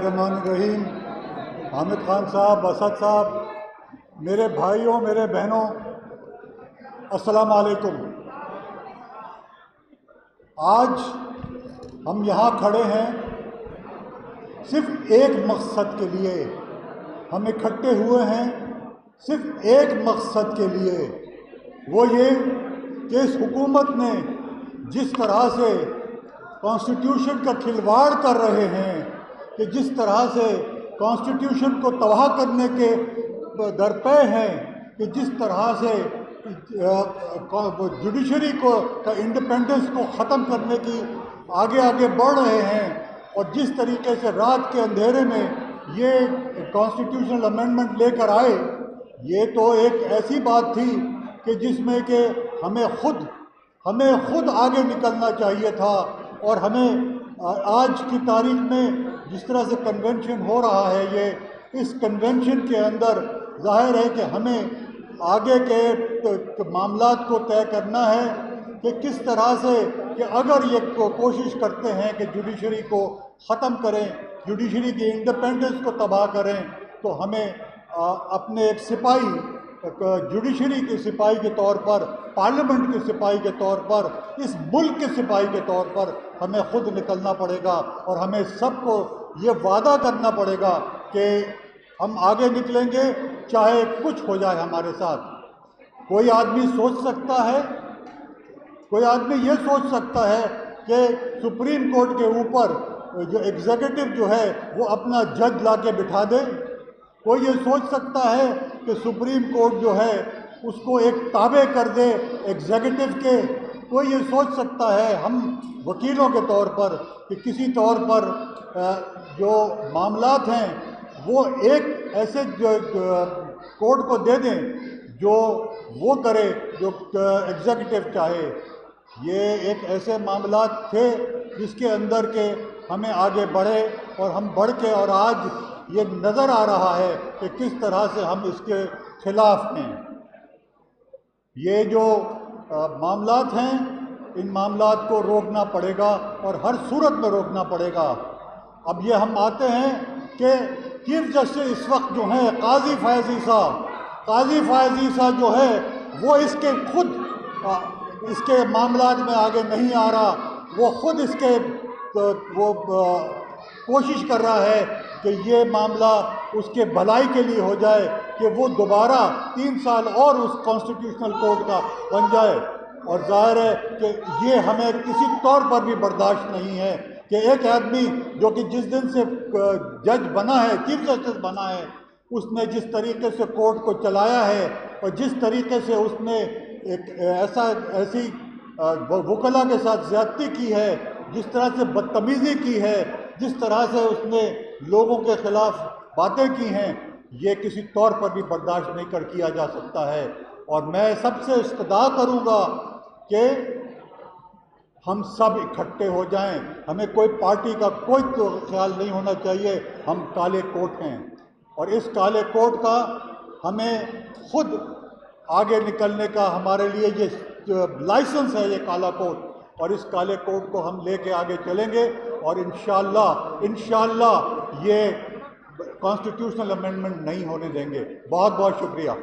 रहमान रहीम। हामिद खान साहब, असद साहब, मेरे भाइयों, मेरे बहनों, अस्सलाम वालेकुम। आज हम यहाँ खड़े हैं सिर्फ एक मकसद के लिए। हम इकट्ठे हुए हैं सिर्फ एक मकसद के लिए, वो ये कि इस हुकूमत ने जिस तरह से कॉन्स्टिट्यूशन का खिलवाड़ कर रहे हैं, कि जिस तरह से कॉन्स्टिट्यूशन को तबाह करने के दरपे हैं, कि जिस तरह से जुडिशरी को का इंडिपेंडेंस को ख़त्म करने की आगे आगे बढ़ रहे हैं, और जिस तरीके से रात के अंधेरे में ये कॉन्स्टिट्यूशनल अमेंडमेंट लेकर आए, ये तो एक ऐसी बात थी कि जिसमें कि हमें खुद आगे निकलना चाहिए था। और हमें आज की तारीख में जिस तरह से कन्वेंशन हो रहा है, इस कन्वेंशन के अंदर ज़ाहिर है कि हमें आगे के मामलात को तय करना है कि किस तरह से, कि अगर ये कोशिश करते हैं कि जुडिशरी को ख़त्म करें, जुडिशरी की इंडिपेंडेंस को तबाह करें, तो हमें अपने एक सिपाही, जुडिशरी के सिपाही के तौर पर, पार्लियामेंट के सिपाही के तौर पर, इस मुल्क के सिपाही के तौर पर हमें खुद निकलना पड़ेगा। और हमें सबको ये वादा करना पड़ेगा कि हम आगे निकलेंगे चाहे कुछ हो जाए हमारे साथ। कोई आदमी ये सोच सकता है कि सुप्रीम कोर्ट के ऊपर जो एग्जीक्यूटिव जो है वो अपना जज ला के बिठा दे। कोई ये सोच सकता है कि सुप्रीम कोर्ट जो है उसको एक ताबे कर दे एग्जीक्यूटिव के। कोई ये सोच सकता है हम वकीलों के तौर पर कि किसी तौर पर जो मामलात हैं वो एक ऐसे कोर्ट को दे दें जो वो करे जो एग्जीक्यूटिव चाहे। ये एक ऐसे मामलात थे जिसके अंदर के हमें आगे बढ़े और हम बढ़ के, और आज ये नज़र आ रहा है कि किस तरह से हम इसके खिलाफ हैं। ये जो मामलात हैं, इन मामलात को रोकना पड़ेगा और हर सूरत में रोकना पड़ेगा। अब ये हम आते हैं कि चीफ जस्टिस इस वक्त जो हैं काजी फैज़ी साहब जो है वो इसके मामलात में आगे नहीं आ रहा। वो खुद कोशिश कर रहा है कि ये मामला उसके भलाई के लिए हो जाए, कि वो दोबारा 3 साल और उस कॉन्स्टिट्यूशनल कोर्ट का बन जाए। और ज़ाहिर है कि ये हमें किसी तौर पर भी बर्दाश्त नहीं है कि एक आदमी जो कि जिस दिन से जज बना है, चीफ जस्टिस बना है, उसने जिस तरीके से कोर्ट को चलाया है और जिस तरीके से उसने ऐसी वकला के साथ ज़्यादती की है, जिस तरह से बदतमीज़ी की है, जिस तरह से उसने लोगों के ख़िलाफ़ बातें की हैं, ये किसी तौर पर भी बर्दाश्त नहीं किया जा सकता है। और मैं सबसे इस्तदा करूँगा कि हम सब इकट्ठे हो जाएं। हमें कोई पार्टी का कोई तो ख्याल नहीं होना चाहिए। हम काले कोट हैं और इस काले कोट का हमें खुद आगे निकलने का हमारे लिए ये लाइसेंस है, ये काला कोट, और इस काले कोट को हम लेके आगे चलेंगे और इंशाअल्लाह ये कॉन्स्टिट्यूशनल अमेंडमेंट नहीं होने देंगे। बहुत बहुत शुक्रिया।